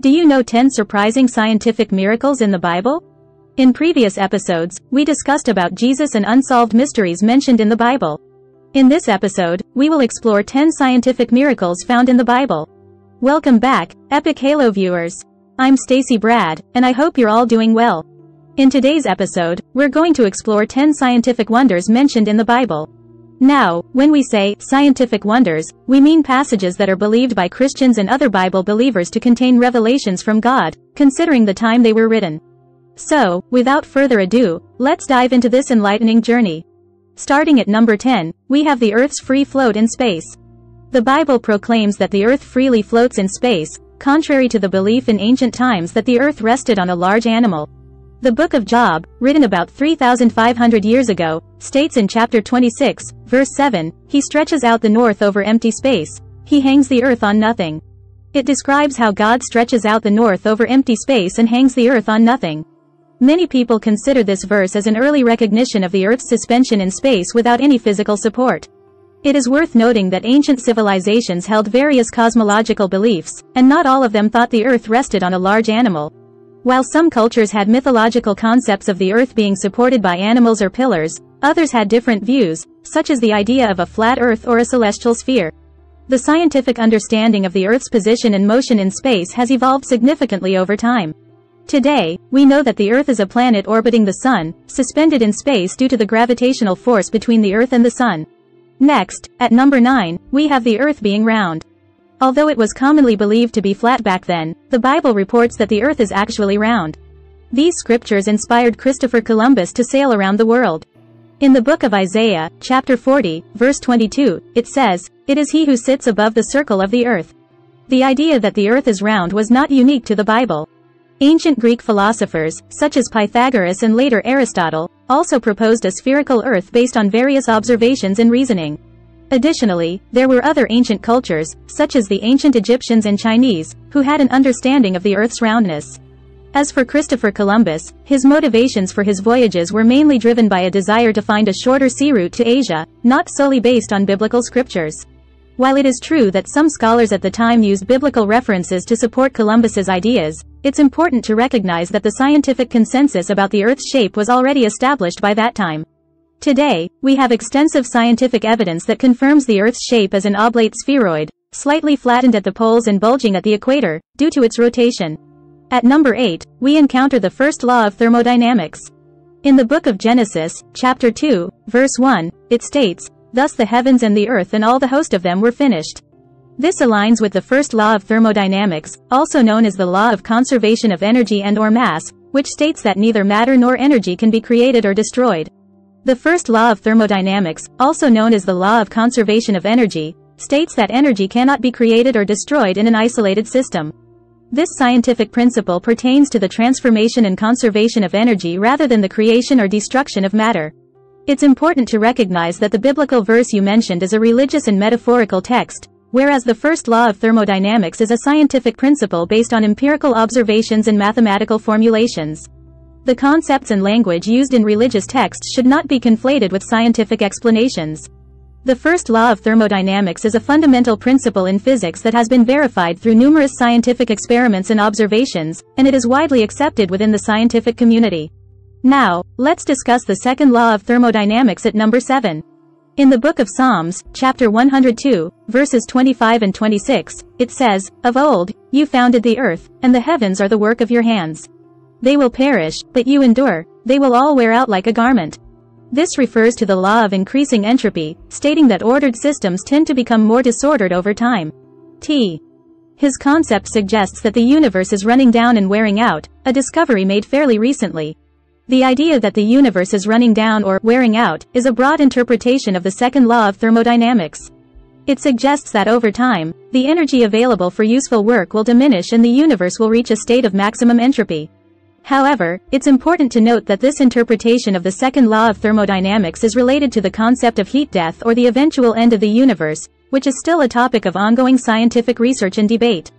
Do you know 10 surprising scientific miracles in the Bible? In previous episodes, we discussed about Jesus and unsolved mysteries mentioned in the Bible. In this episode, we will explore 10 scientific miracles found in the Bible. Welcome back, Epic Halo viewers. I'm Stacy Brad, and I hope you're all doing well. In today's episode, we're going to explore 10 scientific wonders mentioned in the Bible. Now, when we say scientific wonders, we mean passages that are believed by Christians and other Bible believers to contain revelations from God, considering the time they were written. So, without further ado, let's dive into this enlightening journey. Starting at number 10, we have the Earth's free float in space. The Bible proclaims that the Earth freely floats in space, contrary to the belief in ancient times that the Earth rested on a large animal. The book of Job, written about 3,500 years ago, states in chapter 26, verse 7, "He stretches out the north over empty space. He hangs the earth on nothing." It describes how God stretches out the north over empty space and hangs the earth on nothing. Many people consider this verse as an early recognition of the Earth's suspension in space without any physical support. It is worth noting that ancient civilizations held various cosmological beliefs, and not all of them thought the Earth rested on a large animal. While some cultures had mythological concepts of the Earth being supported by animals or pillars, others had different views, such as the idea of a flat Earth or a celestial sphere. The scientific understanding of the Earth's position and motion in space has evolved significantly over time. Today, we know that the Earth is a planet orbiting the Sun, suspended in space due to the gravitational force between the Earth and the Sun. Next, at number 9, we have the Earth being round. Although it was commonly believed to be flat back then, the Bible reports that the Earth is actually round. These scriptures inspired Christopher Columbus to sail around the world. In the book of Isaiah, chapter 40, verse 22, it says, "It is he who sits above the circle of the earth." The idea that the Earth is round was not unique to the Bible. Ancient Greek philosophers, such as Pythagoras and later Aristotle, also proposed a spherical Earth based on various observations and reasoning. Additionally, there were other ancient cultures, such as the ancient Egyptians and Chinese, who had an understanding of the Earth's roundness. As for Christopher Columbus, his motivations for his voyages were mainly driven by a desire to find a shorter sea route to Asia, not solely based on biblical scriptures. While it is true that some scholars at the time used biblical references to support Columbus's ideas, it's important to recognize that the scientific consensus about the Earth's shape was already established by that time. Today, we have extensive scientific evidence that confirms the Earth's shape as an oblate spheroid, slightly flattened at the poles and bulging at the equator, due to its rotation. At number 8, we encounter the first law of thermodynamics. In the book of Genesis, chapter 2, verse 1, it states, "Thus the heavens and the earth and all the host of them were finished." This aligns with the first law of thermodynamics, also known as the law of conservation of energy and/or mass, which states that neither matter nor energy can be created or destroyed. The first law of thermodynamics, also known as the law of conservation of energy, states that energy cannot be created or destroyed in an isolated system. This scientific principle pertains to the transformation and conservation of energy rather than the creation or destruction of matter. It's important to recognize that the biblical verse you mentioned is a religious and metaphorical text, whereas the first law of thermodynamics is a scientific principle based on empirical observations and mathematical formulations. The concepts and language used in religious texts should not be conflated with scientific explanations. The first law of thermodynamics is a fundamental principle in physics that has been verified through numerous scientific experiments and observations, and it is widely accepted within the scientific community. Now, let's discuss the second law of thermodynamics at number 7. In the book of Psalms, chapter 102, verses 25 and 26, it says, "Of old, you founded the earth, and the heavens are the work of your hands. They will perish, but you endure, they will all wear out like a garment." This refers to the law of increasing entropy, stating that ordered systems tend to become more disordered over time. His concept suggests that the universe is running down and wearing out, a discovery made fairly recently. The idea that the universe is running down or wearing out is a broad interpretation of the second law of thermodynamics. It suggests that over time, the energy available for useful work will diminish and the universe will reach a state of maximum entropy. However, it's important to note that this interpretation of the second law of thermodynamics is related to the concept of heat death or the eventual end of the universe, which is still a topic of ongoing scientific research and debate.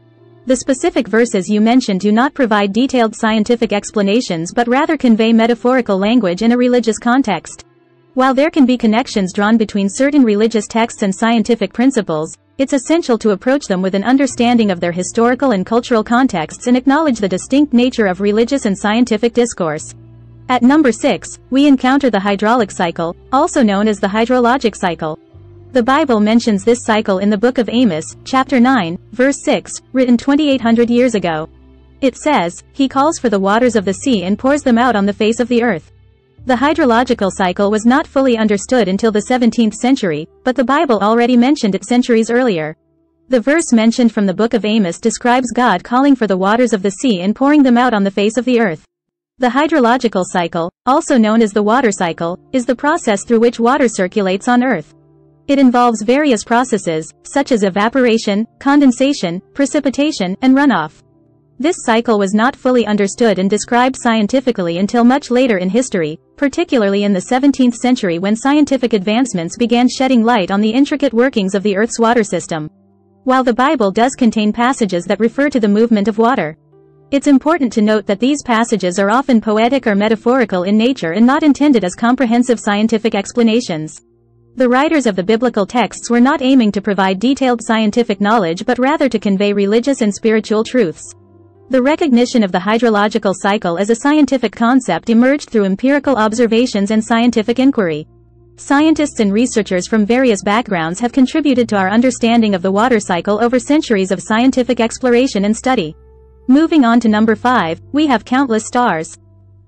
The specific verses you mentioned do not provide detailed scientific explanations but rather convey metaphorical language in a religious context. While there can be connections drawn between certain religious texts and scientific principles, It's essential to approach them with an understanding of their historical and cultural contexts and acknowledge the distinct nature of religious and scientific discourse. At number 6, we encounter the hydraulic cycle, also known as the hydrologic cycle. The Bible mentions this cycle in the book of Amos, chapter 9, verse 6, written 2,800 years ago. It says, "He calls for the waters of the sea and pours them out on the face of the earth." The hydrological cycle was not fully understood until the 17th century, but the Bible already mentioned it centuries earlier. The verse mentioned from the book of Amos describes God calling for the waters of the sea and pouring them out on the face of the earth. The hydrological cycle, also known as the water cycle, is the process through which water circulates on Earth. It involves various processes, such as evaporation, condensation, precipitation, and runoff. This cycle was not fully understood and described scientifically until much later in history, particularly in the 17th century when scientific advancements began shedding light on the intricate workings of the Earth's water system. While the Bible does contain passages that refer to the movement of water, it's important to note that these passages are often poetic or metaphorical in nature and not intended as comprehensive scientific explanations. The writers of the biblical texts were not aiming to provide detailed scientific knowledge but rather to convey religious and spiritual truths. The recognition of the hydrological cycle as a scientific concept emerged through empirical observations and scientific inquiry. Scientists and researchers from various backgrounds have contributed to our understanding of the water cycle over centuries of scientific exploration and study. Moving on to number 5, we have countless stars.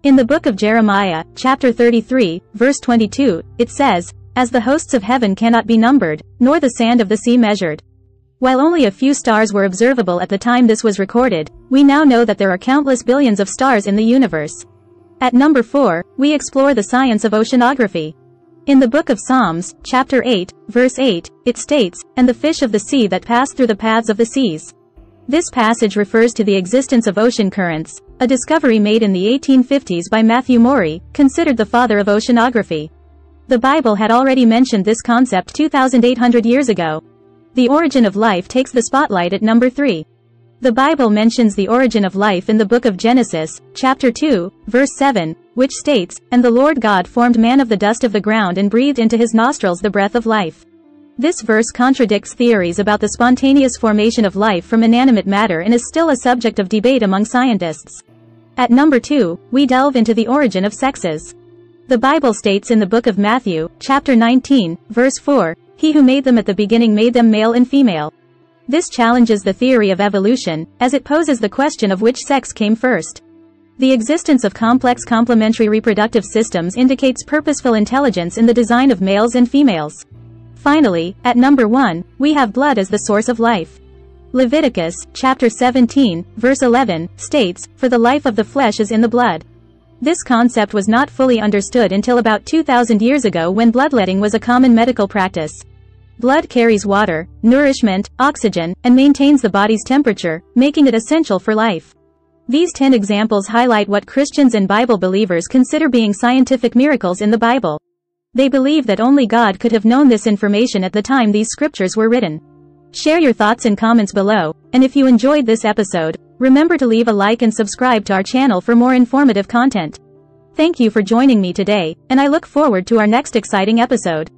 In the book of Jeremiah, chapter 33, verse 22, it says, "As the hosts of heaven cannot be numbered, nor the sand of the sea measured." While only a few stars were observable at the time this was recorded, we now know that there are countless billions of stars in the universe. At number 4, we explore the science of oceanography. In the book of Psalms, chapter 8, verse 8, it states, "And the fish of the sea that pass through the paths of the seas." This passage refers to the existence of ocean currents, a discovery made in the 1850s by Matthew Maury, considered the father of oceanography. The Bible had already mentioned this concept 2,800 years ago. The origin of life takes the spotlight at number 3. The Bible mentions the origin of life in the book of Genesis, chapter 2, verse 7, which states, "And the Lord God formed man of the dust of the ground and breathed into his nostrils the breath of life." This verse contradicts theories about the spontaneous formation of life from inanimate matter and is still a subject of debate among scientists. At number 2, we delve into the origin of sexes. The Bible states in the book of Matthew, chapter 19, verse 4, "He who made them at the beginning made them male and female." This challenges the theory of evolution, as it poses the question of which sex came first. The existence of complex complementary reproductive systems indicates purposeful intelligence in the design of males and females. Finally, at number 1, we have blood as the source of life. Leviticus, chapter 17, verse 11, states, "For the life of the flesh is in the blood." This concept was not fully understood until about 2,000 years ago when bloodletting was a common medical practice. Blood carries water, nourishment, oxygen, and maintains the body's temperature, making it essential for life. These 10 examples highlight what Christians and Bible believers consider being scientific miracles in the Bible. They believe that only God could have known this information at the time these scriptures were written. Share your thoughts and comments below, and if you enjoyed this episode, remember to leave a like and subscribe to our channel for more informative content. Thank you for joining me today, and I look forward to our next exciting episode.